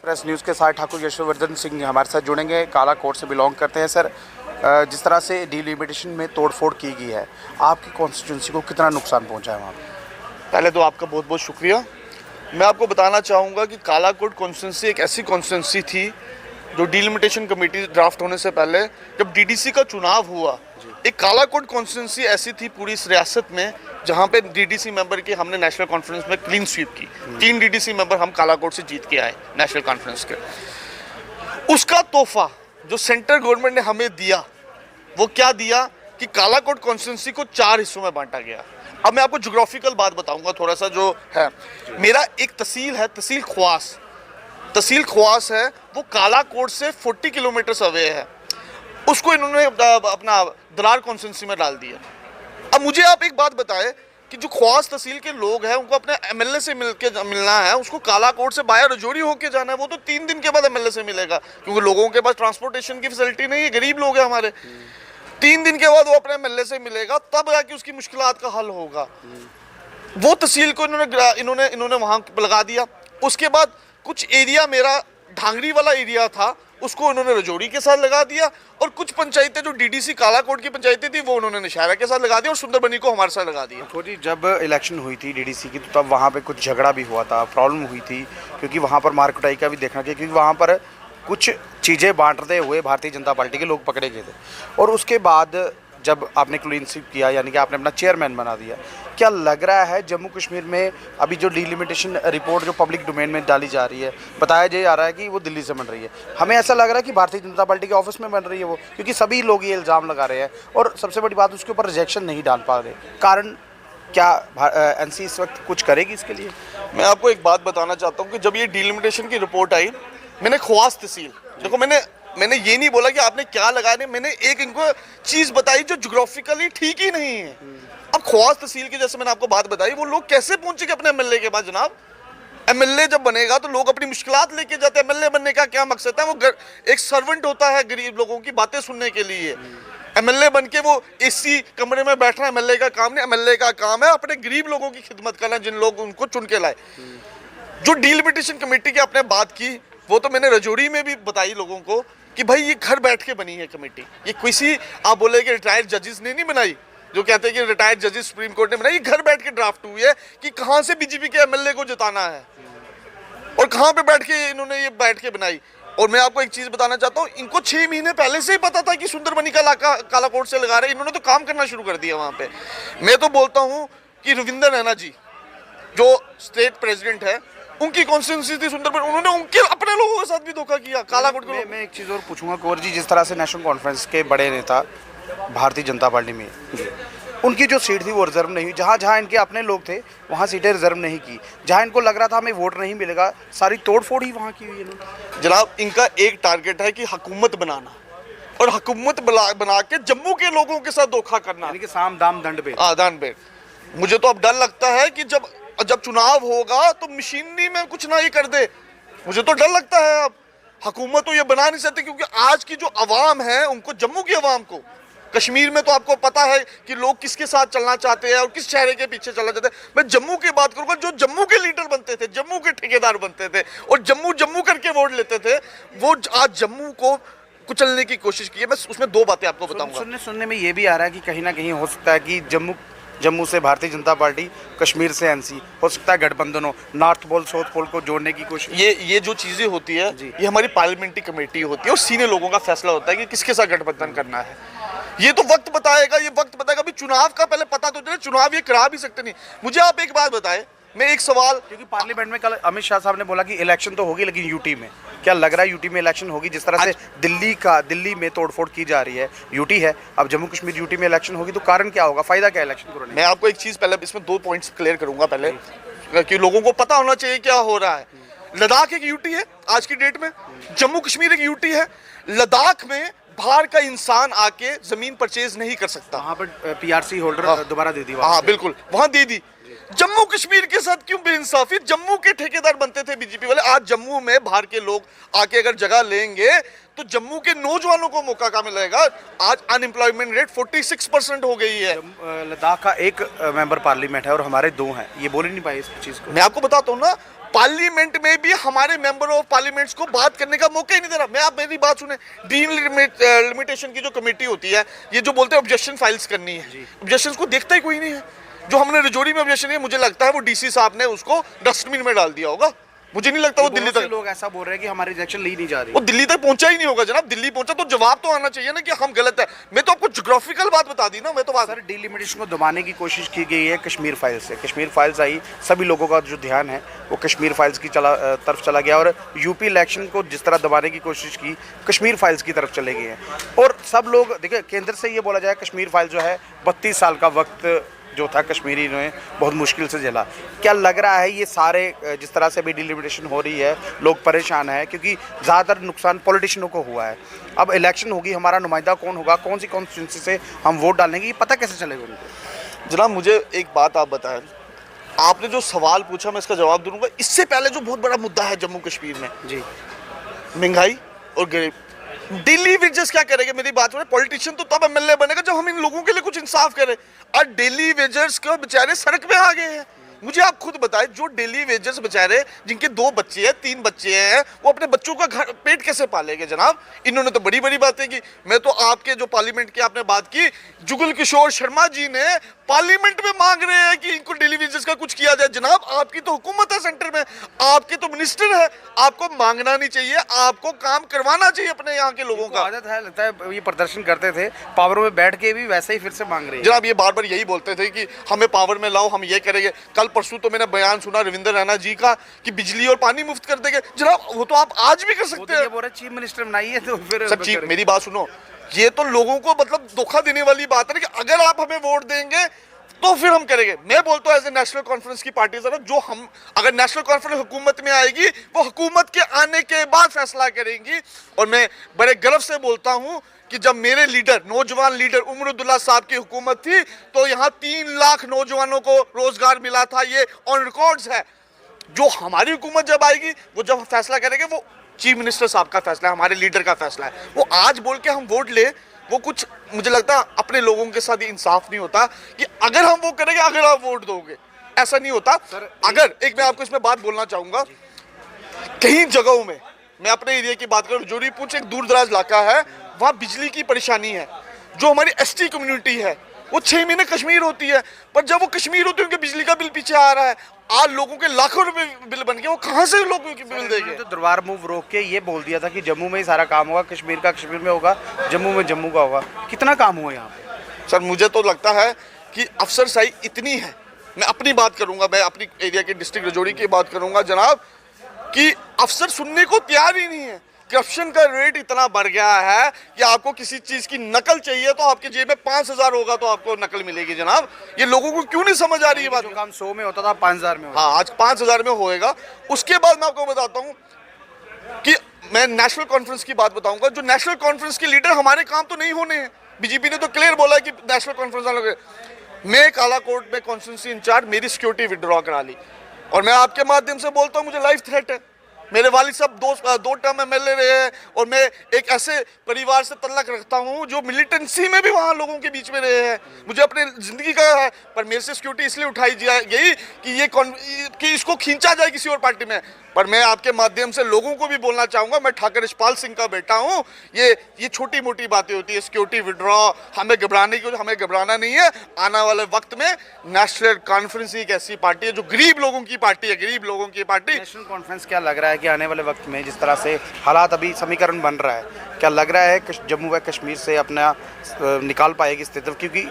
Express news के साथ ठाकुर यशवर्धन सिंह हमारे साथ जुड़ेंगे, कालाकोट से बिलोंग करते हैं। सर, जिस तरह से डिलिमिटेशन में तोड़फोड़ की गई है, आपकी कॉन्स्टिट्यूंसी को कितना नुकसान पहुंचा है वहाँ पे? पहले तो आपका बहुत बहुत शुक्रिया। मैं आपको बताना चाहूँगा कि कालाकोट कॉन्स्टिट्यूंसी एक ऐसी कॉन्स्टिट्यूंसी थी जो डिलिमिटेशन कमेटी ड्राफ्ट होने से पहले जब डीडीसी का चुनाव हुआ, एक कालाकोट कॉन्स्टिट्यूंसी ऐसी थी पूरी इस रियासत में जहाँ पे डीडीसी मेंबर की हमने नेशनल कॉन्फ्रेंस में क्लीन स्वीप की। 3 डीडीसी मेंबर हम कालाकोट से जीत के आए नेशनल कॉन्फ्रेंस के। उसका तोहफा जो सेंट्रल गवर्नमेंट ने हमें दिया, वो क्या दिया कि कालाकोट कॉन्स्टिट्यूंसी को 4 हिस्सों में बांटा गया। अब मैं आपको ज्योग्राफिकल बात बताऊंगा थोड़ा सा जो है। मेरा एक तहसील है, तहसील ख्वास। तहसील ख्वास है, वो कालाकोट से 40 किलोमीटर अवे है। उसको इन्होंने अपना दरार कॉन्स्टिट्यूंसी में डाल दिया। अब मुझे आप एक बात बताएं कि जो ख्वास तहसील के लोग हैं उनको अपने एमएलए से मिलना है, उसको कालाकोट से बाया रजौरी होके जाना है। वो तो 3 दिन के बाद एमएलए से मिलेगा, क्योंकि लोगों के पास ट्रांसपोर्टेशन की फैसिलिटी नहीं है, गरीब लोग हैं हमारे। 3 दिन के बाद वो अपने एमएलए से मिलेगा, तब जाके उसकी मुश्किलात का हल होगा। वो तहसील को इन्होंने वहां लगा दिया। उसके बाद कुछ एरिया मेरा ढांगरी वाला एरिया था, उसको उन्होंने रजौरी के साथ लगा दिया। और कुछ पंचायतें जो डीडीसी कालाकोट की पंचायतें थी वो उन्होंने नौशहरा के साथ लगा दिया और सुंदरबनी को हमारे साथ लगा दिया। तो जी, जब इलेक्शन हुई थी डीडीसी की, तो तब वहाँ पे कुछ झगड़ा भी हुआ था, प्रॉब्लम हुई थी, क्योंकि वहाँ पर मारकुटाई का भी देखना चाहिए, क्योंकि वहाँ पर कुछ चीज़ें बांटते हुए भारतीय जनता पार्टी के लोग पकड़े गए थे। और उसके बाद जब आपने क्लीन स्वीप किया, यानी कि आपने अपना चेयरमैन बना दिया, क्या लग रहा है जम्मू कश्मीर में अभी जो डिलिमिटेशन रिपोर्ट जो पब्लिक डोमेन में डाली जा रही है, बताया जा रहा है कि वो दिल्ली से बन रही है, हमें ऐसा लग रहा है कि भारतीय जनता पार्टी के ऑफिस में बन रही है वो, क्योंकि सभी लोग ये इल्ज़ाम लगा रहे हैं और सबसे बड़ी बात उसके ऊपर रिजेक्शन नहीं डाल पा रहे। कारण क्या एनसी इस वक्त कुछ करेगी इसके लिए? मैं आपको एक बात बताना चाहता हूँ कि जब ये डिलिमिटेशन की रिपोर्ट आई, मैंने ख्वास तहसील, देखो मैंने ये नहीं बोला कि आपने क्या लगाया, नहीं, मैंने एक इनको चीज़ बताई जो ज्योग्राफिकली ठीक ही नहीं है। अब ख्वास तहसील की जैसे मैंने आपको बात बताई, वो लोग कैसे पहुंचेंगे अपने एमएलए के पास? जनाब, एमएलए जब बनेगा तो लोग अपनी मुश्किलात लेके जाते हैं। एमएलए बनने का क्या मकसद है? वो एक सर्वेंट होता है गरीब लोगों की बातें सुनने के लिए। एमएलए बन के वो एसी कमरे में बैठना एमएलए का काम नहीं। एमएलए का काम है अपने गरीब लोगों की खिदमत करना, जिन लोग उनको चुन के लाए। जो डिलिमिटेशन कमेटी की आपने बात की, वो तो मैंने रजौरी में भी बताई लोगों को कि भाई ये घर बैठ के बनी है कमेटी। ये किसी आप बोले कि रिटायर्ड जजेस ने नहीं बनाई, जो कहते हैं कि रिटायर्ड जजेस सुप्रीम कोर्ट ने बनाई। ये घर बैठ के ड्राफ्ट हुई है कि कहाँ से बीजेपी के एमएलए को जिताना है और कहाँ पे बैठ के इन्होंने ये बैठ के बनाई। और मैं आपको एक चीज बताना चाहता हूँ, इनको 6 महीने पहले से ही पता था कि सुंदरबनी का इलाका कालाकोट से लगा रहे। इन्होंने तो काम करना शुरू कर दिया वहां पे। मैं तो बोलता हूँ कि रविंदर रैना जी जो स्टेट प्रेसिडेंट है, उनकी कॉन्स्टिट्यूंसी थी सुंदरबनी, उन्होंने उनके अपने लोगों के साथ भी धोखा किया कालाकोट को। मैं एक चीज़ और पूछूंगा कुंवर जी, जिस तरह से नेशनल कॉन्फ्रेंस के बड़े नेता भारतीय जनता पार्टी में, उनकी जो सीट थी वो रिजर्व नहीं हुई। जहाँ जहाँ इनके अपने लोग थे वहाँ सीटें रिजर्व नहीं की। जहाँ इनको लग रहा था हमें वोट नहीं मिलेगा, सारी तोड़फोड़ ही वहाँ की हुई है। जनाब, इनका एक टारगेट है कि हुकूमत बनाना और हुकूमत बना के जम्मू के लोगों के साथ धोखा करना, यानी कि साम दाम दंड पे। दान पे। मुझे तो अब डर लगता है कि जब चुनाव होगा तो मशीनरी में कुछ ना ये कर दे। मुझे तो डर लगता है। अब हुकूमत तो ये बना नहीं सकती, क्योंकि आज की जो अवाम है, उनको, जम्मू की अवाम को, कश्मीर में तो आपको पता है कि लोग किसके साथ चलना चाहते हैं और किस चेहरे के पीछे चलना चाहते हैं। मैं जम्मू की बात करूंगा, जो जम्मू के लीडर बनते थे, जम्मू के ठेकेदार बनते थे और जम्मू करके वोट लेते थे, वो आज जम्मू को कुचलने की कोशिश की है। मैं उसमें 2 बातें आपको बताऊंगा। सुनने में ये भी आ रहा है कि कहीं ना कहीं हो सकता है कि जम्मू से भारतीय जनता पार्टी, कश्मीर से एनसी, हो सकता है गठबंधन हो, नॉर्थ पोल साउथ पोल को जोड़ने की कोशिश। ये जो चीज़ें होती है, ये हमारी पार्लियामेंट्री कमेटी होती है और सीनियर लोगों का फैसला होता है कि किसके साथ गठबंधन करना है। ये तो वक्त बताएगा, अभी चुनाव का पहले पता तो चले। चुनाव ये करा भी सकते नहीं। मुझे आप एक बात बताएं, मैं एक सवाल, क्योंकि पार्लियामेंट में कल अमित शाह साहब ने बोला कि इलेक्शन तो होगी, लेकिन यूटी में क्या लग रहा है यूटी में इलेक्शन होगी? जिस तरह से दिल्ली में तोड़फोड़ की जा रही है, यूटी है, अब जम्मू कश्मीर यूटी में इलेक्शन होगी, तो कारण क्या होगा, फायदा क्या इलेक्शन करने? मैं आपको एक चीज़ पहले इसमें 2 पॉइंट्स क्लियर करूंगा पहले, कि लोगों को पता होना चाहिए क्या हो रहा है। लद्दाख एक यूटी है आज की डेट में, जम्मू कश्मीर एक यूटी है। लद्दाख में बाहर का इंसान आके जमीन परचेज नहीं कर सकता। वहाँ पर पीआरसी होल्डर दोबारा दे दी। हाँ बिल्कुल, वहाँ दे दी। जम्मू कश्मीर के साथ क्यों बेइंसाफी? जम्मू के ठेकेदार बनते थे बीजेपी वाले, आज जम्मू में बाहर के लोग आके अगर जगह लेंगे तो जम्मू के नौजवानों को मौका कहाँ मिलेगा? आज अनएम्प्लॉयमेंट रेट 46% हो गई है। लद्दाख का एक मेंबर पार्लियामेंट है और हमारे 2 हैं, ये बोल ही नहीं पाए इस चीज़ को। मैं आपको बताता हूँ ना, पार्लियामेंट में भी हमारे मेंबर ऑफ पार्लियामेंट्स को बात करने का मौका ही नहीं दे रहा। मैं आप मेरी बात सुने, डिलिमिटेशन की जो कमेटी होती है, ये जो बोलते हैं ऑब्जेक्शन फाइल्स करनी है, ऑब्जेक्शन को देखता ही कोई नहीं है। जो हमने रजौरी में ऑब्जेक्शन है, मुझे लगता है वो डीसी साहब ने उसको डस्टबिन में डाल दिया होगा। मुझे नहीं लगता वो दिल्ली तक, लोग ऐसा बोल रहे हैं कि हमारी रिजेक्शन ली नहीं जा रही, वो दिल्ली तक पहुंचा ही नहीं होगा जनाब। दिल्ली पहुंचा तो जवाब तो आना चाहिए ना कि हम गलत है। मैं तो आपको ज्योग्राफिकल बात बता दी ना, मैं तो बात सर डिलिमिटेशन को दबाने की कोशिश की गई है कश्मीर फाइल से। कश्मीर फाइल्स आई, सभी लोगों का जो ध्यान है वो कश्मीर फाइल्स की तरफ चला गया, और यूपी इलेक्शन को जिस तरह दबाने की कोशिश की, कश्मीर फाइल्स की तरफ चले गए हैं। और सब लोग देखिए, केंद्र से ये बोला जाए कश्मीर फाइल जो है 32 साल का वक्त जो था कश्मीरी ने बहुत मुश्किल से झेला। क्या लग रहा है ये सारे जिस तरह से भी डिलिमिटेशन हो रही है, लोग परेशान हैं क्योंकि ज़्यादातर नुकसान पॉलिटिशियनों को हुआ है। अब इलेक्शन होगी, हमारा नुमाइंदा कौन होगा, कौन सी कॉन्स्टिट्यूंसी से हम वोट डालेंगे, ये पता कैसे चलेगा उनको? जनाब मुझे एक बात आप बताएं, आपने जो सवाल पूछा मैं इसका जवाब दूंगा। इससे पहले जो बहुत बड़ा मुद्दा है जम्मू कश्मीर में, जी, महंगाई और गरीब, डेली वेजेस क्या करेंगे? मेरी बात सुने, पॉलिटिशियन तो तब एमएलए बनेगा जब हम इन लोगों के लिए कुछ इंसाफ करें। और डेली वेजर्स को बेचारे सड़क पे आ गए हैं। मुझे आप खुद बताएं, जो डेली वेजर्स बेचारे जिनके 2 बच्चे हैं, 3 बच्चे हैं, वो अपने बच्चों का घर पेट कैसे पालेंगे जनाब? इन्होंने तो बड़ी बड़ी बातें की। मैं तो आपके जो पार्लियामेंट की आपने बात की, जुगल किशोर शर्मा जी ने पार्लियामेंट में मांग रहे हैं कि इनको डेली वेजेस का कुछ किया जाए। जनाब आपकी तो हुकूमत है सेंटर में, आपके तो मिनिस्टर है, आपको मांगना नहीं चाहिए, आपको काम करवाना चाहिए अपने यहाँ के लोगों का। आदत है, लगता है ये प्रदर्शन करते थे पावर में बैठ के भी वैसे ही फिर से मांग रहे हैं। जनाब ये बार बार यही बोलते थे कि हमें पावर में लाओ, हम ये करेंगे। कल परसों तो मैंने बयान सुना रविंद्र रैना जी का कि बिजली और पानी मुफ्त कर देंगे। जनाब वो तो आप आज भी कर सकते हैं। बोल रहे चीफ मिनिस्टर बनाइए तो फिर सर चीफ, मेरी बात सुनो, ये तो लोगों को मतलब धोखा देने वाली बात है कि अगर आप हमें वोट देंगे तो फिर हम करेंगे। मैं बोलता हूं एज ए नेशनल कॉन्फ्रेंस की पार्टी से, जो हम अगर नेशनल कॉन्फ्रेंस हुकूमत में आएगी, वो हुकूमत के आने के बाद फैसला करेंगी। और मैं बड़े गर्व से बोलता हूं कि जब मेरे लीडर, नौजवान लीडर उमर अब्दुल्ला साहब की हुकूमत थी, तो यहाँ 3 लाख नौजवानों को रोजगार मिला था। ये ऑन रिकॉर्ड्स है। जो हमारी हुकूमत जब आएगी, वो जब फैसला करेंगे, वो चीफ मिनिस्टर साहब का फैसला है, हमारे लीडर का फैसला है। वो आज बोल के हम वोट ले, वो कुछ मुझे लगता है अपने लोगों के साथ इंसाफ नहीं होता कि अगर हम वो करेंगे, अगर आप वोट दोगे, ऐसा नहीं होता। अगर एक मैं आपको इसमें बात बोलना चाहूंगा, कई जगहों में, मैं अपने एरिया की बात करूं, जोरी पूछ एक दूर दराज इलाका है, वहां बिजली की परेशानी है। जो हमारी एसटी कम्युनिटी है, वो 6 महीने कश्मीर होती है, पर जब वो कश्मीर होती है उनके बिजली का बिल पीछे आ रहा है। आज लोगों के लाखों रुपए बिल बन गए, वो कहां से लोग बिल देंगे? तो दरबार मूव रोक के ये बोल दिया था कि जम्मू में ही सारा काम होगा, कश्मीर का कश्मीर में होगा, जम्मू में जम्मू का होगा। कितना काम हुआ यहाँ पे? सर मुझे तो लगता है कि अफसरशाही इतनी है। मैं अपनी बात करूंगा, मैं अपनी एरिया के डिस्ट्रिक्ट रजौरी की बात करूंगा जनाब, कि अफसर सुनने को तैयार ही नहीं है। करप्शन का रेट इतना बढ़ गया है कि आपको किसी चीज की नकल चाहिए तो आपकी जेब में 5000 होगा तो आपको नकल मिलेगी। जनाब ये लोगों को क्यों नहीं समझ आ रही है बात? जो काम 100 में होता था 5000 में होगा। हाँ, आज 5000 में होएगा। उसके बाद मैं आपको बताता हूँ कि मैं नेशनल कॉन्फ्रेंस की बात बताऊंगा। जो नेशनल कॉन्फ्रेंस के लीडर, हमारे काम तो नहीं होने हैं। बीजेपी ने तो क्लियर बोला कि नेशनल कॉन्फ्रेंस वाले, मैं कालाकोट में कॉन्स्टिट्यूंसी इंचार्ज, मेरी सिक्योरिटी विड्रॉ करा ली, और मैं आपके माध्यम से बोलता हूँ मुझे लाइफ थ्रेट है। मेरे वालिद साहब 2 टर्म एमएलए रहे हैं, और मैं एक ऐसे परिवार से तल्लक रखता हूं जो मिलिटेंसी में भी वहां लोगों के बीच में रहे हैं। मुझे अपने जिंदगी का है, पर मेरे से सिक्योरिटी इसलिए उठाई गई कि इसको खींचा जाए किसी और पार्टी में। पर मैं आपके माध्यम से लोगों को भी बोलना चाहूंगा, मैं ठाकर यशपाल सिंह का बेटा हूं। ये छोटी मोटी बातें होती है, सिक्योरिटी विड्रॉ, हमें घबराना नहीं है। आने वाले वक्त में नेशनल कॉन्फ्रेंस एक ऐसी पार्टी है जो गरीब लोगों की पार्टी है, गरीब लोगों की पार्टी। नेशनल कॉन्फ्रेंस क्या लग रहा है कि आने वाले वक्त में जिस तरह से हालात अभी समीकरण बन रहा है, क्या लग रहा है जम्मू व कश्मीर से अपना निकाल पाएगी स्थिति? क्योंकि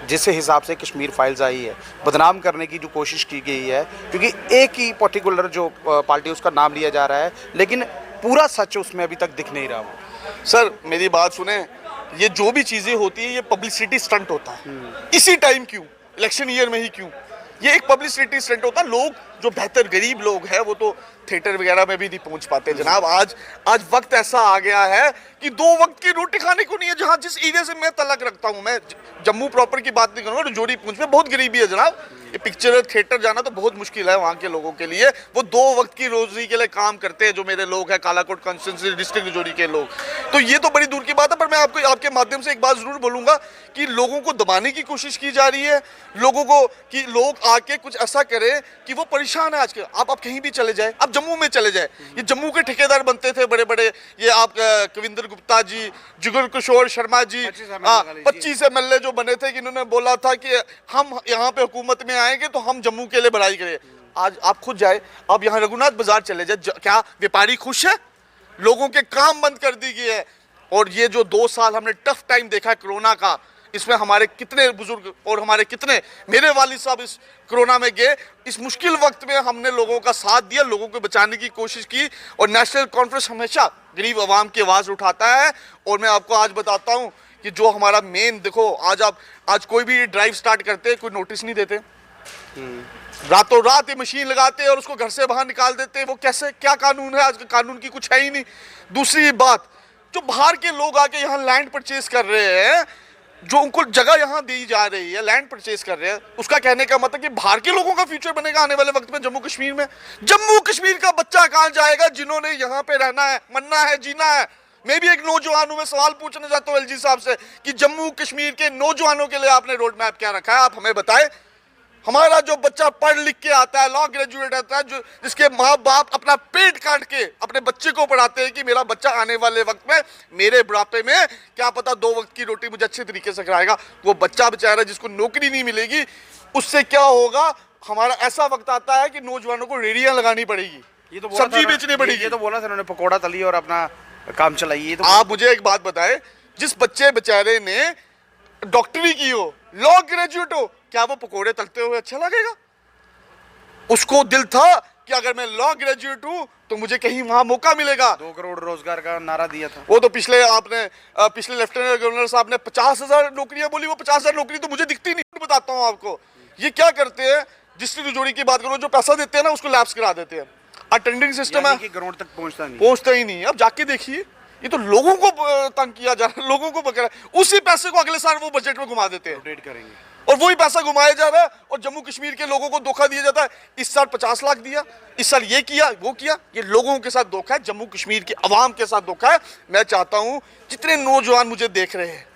जिस हिसाब से कश्मीर फाइल्स आई है, बदनाम करने की जो कोशिश की गई है, क्योंकि एक ही पर्टिकुलर जो पार्टी उसका नाम लिया जा रहा है, लेकिन पूरा सच उसमें अभी तक दिख नहीं रहा वो। सर मेरी बात सुने, ये जो भी चीज़ें होती है ये पब्लिसिटी स्टंट होता है। इसी टाइम क्यों, इलेक्शन ईयर में ही क्यों? ये एक पब्लिसिटी स्टंट होता है। लोग जो बेहतर गरीब लोग हैं वो तो थिएटर वगैरह में भी नहीं पहुंच पाते जनाब। आज वक्त ऐसा आ गया है कि 2 वक्त की रोटी खाने को नहीं है। जहां जिस एरिया से मैं तलक रखता हूं, मैं जम्मू प्रॉपर की बात नहीं करूंगा, रजौरी पूंछ में बहुत गरीबी है जनाब। ये पिक्चर थिएटर जाना तो बहुत मुश्किल है वहाँ के लोगों के लिए। वो 2 वक्त की रोजी के लिए काम करते हैं जो मेरे लोग हैं कालाकोट कॉन्स्टिट्यूंसी डिस्ट्रिक्ट रजौरी के लोग। तो ये तो बड़ी दूर की बात है, पर मैं आपको आपके माध्यम से एक बात जरूर बोलूंगा कि लोगों को दबाने की कोशिश की जा रही है, लोगों को कि लोग आके कुछ ऐसा करें कि वो परेशान है। आज के आप कहीं भी चले जाए, आप जम्मू में चले जाए, ये जम्मू के ठेकेदार बनते थे बड़े बड़े, ये आप कविंदर गुप्ता जी, जुगल किशोर शर्मा जी, 25 MLA जो बने थे कि इन्होंने बोला था कि हम यहाँ पे हुकूमत में आएंगे तो हम जम्मू के लिए बढ़ाई करें। आज आप खुद जाए, आप यहाँ रघुनाथ बाजार चले जाए, क्या व्यापारी खुश है? लोगों के काम बंद कर दी गई है। और ये जो 2 साल हमने टफ टाइम देखा है कोरोना का, इसमें हमारे कितने बुजुर्ग और हमारे कितने, मेरे वालिद साहब इस कोरोना में गए, इस मुश्किल वक्त में हमने लोगों का साथ दिया, लोगों को बचाने की कोशिश की। और नेशनल कॉन्फ्रेंस हमेशा गरीब आवाम की आवाज़ उठाता है। और मैं आपको आज बताता हूँ कि जो हमारा मेन, देखो आज कोई भी ड्राइव स्टार्ट करते कोई नोटिस नहीं देते, रातों रात ये मशीन लगाते और उसको घर से बाहर निकाल देते। वो कैसे, क्या कानून है? आज कानून की कुछ है ही नहीं। दूसरी बात, जो बाहर के लोग आके यहाँ लैंड परचेज कर रहे हैं, जो उनको जगह यहाँ दी जा रही है, लैंड परचेज कर रहे हैं, उसका कहने का मतलब कि बाहर के लोगों का फ्यूचर बनेगा आने वाले वक्त में जम्मू कश्मीर में। जम्मू कश्मीर का बच्चा कहाँ जाएगा जिन्होंने यहाँ पे रहना है, मरना है, जीना है? मैं भी एक नौजवान हूं, मैं सवाल पूछना चाहता हूं एलजी साहब से कि जम्मू कश्मीर के नौजवानों के लिए आपने रोड मैप क्या रखा है? आप हमें बताएं। हमारा जो बच्चा पढ़ लिख के आता है, लॉ ग्रेजुएट आता है, जो जिसके माँ बाप अपना पेट काट के अपने बच्चे को पढ़ाते हैं कि मेरा बच्चा आने वाले वक्त में, मेरे बुढ़ापे में क्या पता 2 वक्त की रोटी मुझे अच्छे तरीके से खिलाएगा, वो बच्चा बेचारा जिसको नौकरी नहीं मिलेगी, उससे क्या होगा? हमारा ऐसा वक्त आता है कि नौजवानों को रेहड़ियां लगानी पड़ेगी, ये तो सब्जी बेचनी पड़ेगी। ये तो बोला था उन्होंने, पकौड़ा तली और अपना काम चलाइए। तो आप मुझे एक बात बताएं, जिस बच्चे बेचारे ने डॉक्टरी की हो, लॉ ग्रेजुएट हो, क्या वो पकोड़े तलते हुए अच्छा लगेगा? उसको दिल था कि अगर मैं लॉ ग्रेजुएट हूं तो मुझे कहीं वहां मौका मिलेगा। 2 करोड़ रोजगार का नारा दिया था। वो तो पिछले लेफ्टिनेंट गवर्नर साहब ने 50,000 नौकरियां बोली, वो 50,000 नौकरी तो मुझे दिखती नहीं। बताता हूं आपको, ये क्या करते हैं, डिस्ट्रिक्ट रजौरी की बात करो, जो पैसा देते हैं ना उसको लैप्स करा देते हैं। अटेंडिंग सिस्टम है कि ग्राउंड तक पहुंचता ही नहीं। अब जाके देखिए, ये तो लोगों को तंग किया जा रहा है, लोगों को पकड़ा, उसी पैसे को अगले साल वो बजट में घुमा देते हैं, रोटेट करेंगे, और वही पैसा घुमाया जा रहा है और जम्मू कश्मीर के लोगों को धोखा दिया जाता है। इस साल 50 लाख दिया, इस साल ये किया वो किया, ये लोगों के साथ धोखा है, जम्मू कश्मीर के अवाम के साथ धोखा है। मैं चाहता हूं जितने नौजवान मुझे देख रहे हैं,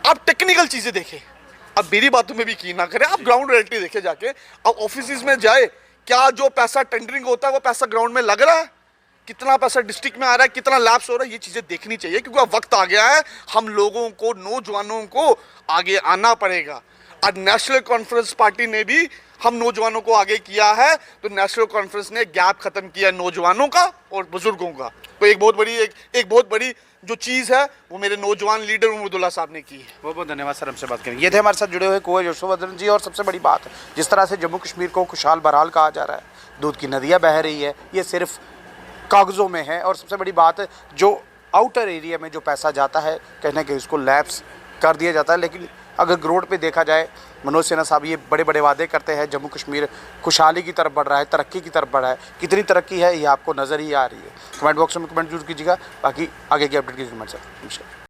आप टेक्निकल चीजें देखें, अब मेरी बातों में भी की ना करें, आप ग्राउंड रियलिटी देखे जाके, आप ऑफिस में जाए, क्या जो पैसा टेंडरिंग होता है वो पैसा ग्राउंड में लग रहा है, कितना पैसा डिस्ट्रिक्ट में आ रहा है, कितना लैप्स हो रहा है, ये चीजें देखनी चाहिए। क्योंकि अब वक्त आ गया है, हम लोगों को, नौजवानों को आगे आना पड़ेगा। आज नेशनल कॉन्फ्रेंस पार्टी ने भी हम नौजवानों को आगे किया है, तो नेशनल कॉन्फ्रेंस ने गैप खत्म किया नौजवानों का और बुजुर्गों का। तो एक बहुत बड़ी जो चीज़ है वो मेरे नौजवान लीडर उमरुद्दौला साहब ने की है। बहुत बहुत धन्यवाद सर, हमसे बात करेंगे। ये थे हमारे साथ जुड़े हुए कुंवर यशोवर्धन जी। और सबसे बड़ी बात, जिस तरह से जम्मू कश्मीर को खुशहाल बहरहाल कहा जा रहा है, दूध की नदियाँ बह रही है, ये सिर्फ कागज़ों में है। और सबसे बड़ी बात, जो आउटर एरिया में जो पैसा जाता है, कहीं ना कहीं उसको लैप्स कर दिया जाता है। लेकिन अगर ग्रोड पे देखा जाए, मनोज सिन्हा साहब ये बड़े बड़े वादे करते हैं, जम्मू कश्मीर खुशहाली की तरफ बढ़ रहा है, तरक्की की तरफ बढ़ रहा है। कितनी तरक्की है ये आपको नज़र ही आ रही है। कमेंट बॉक्स में कमेंट जरूर कीजिएगा। बाकी आगे की अपडेट कीजिए हमारे साथ। नमस्कार।